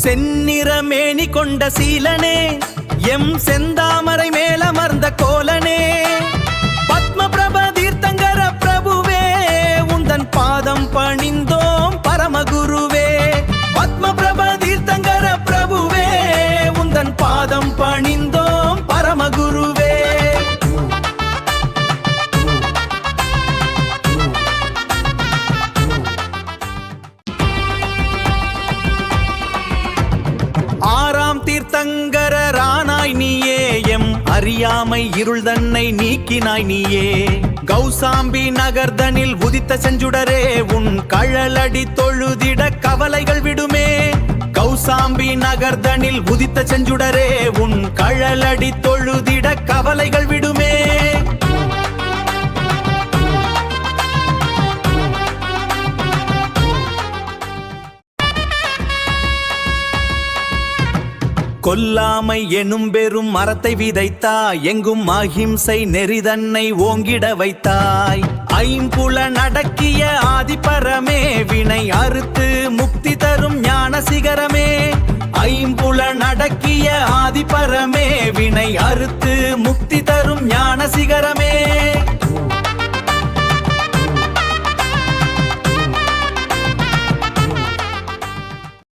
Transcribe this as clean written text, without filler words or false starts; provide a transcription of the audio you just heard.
செந்நிறமேனி கொண்ட சீலனே, எம் செந்தாமரை மேலமர்ந்த கோலனே, பத்மபிரப தீர்த்தங்கர பிரபுவே, உந்தன் பாதம் பணிந்தோம் பரமகுருவே. பத்மபிரப தீர்த்தங்கர பிரபுவே, உந்தன் பாதம் பணிந்தோம் பரமகுருவே. ஆறாம் தீர்த்தங்கரானாய் நீயே, எம் அறியாமை இருள் தன்னை நீக்கினாய் நீயே. கௌசாம்பி நகர்தனில் உதித்த செஞ்சுடரே, உன் கழலடி தொழுதிட கவலைகள் விடுமே. கௌசாம்பி நகர்தனில் உதித்த செஞ்சுடரே, உன் கழலடி தொழுதிட கவலைகள் விடுமே. கொல்லாமை எனும் பெரும் மரத்தை விதைத்தாய், எங்கும் அஹிம்சை நெறிதன்னை ஓங்கிட வைத்தாய். ஐம்புல நடக்கிய ஆதிபரமே, வினை அறுத்து முக்தி தரும் ஞான சிகரமே. ஐம்புல நடக்கிய ஆதிபரமே, வினை அறுத்து முக்தி தரும் ஞான சிகரமே.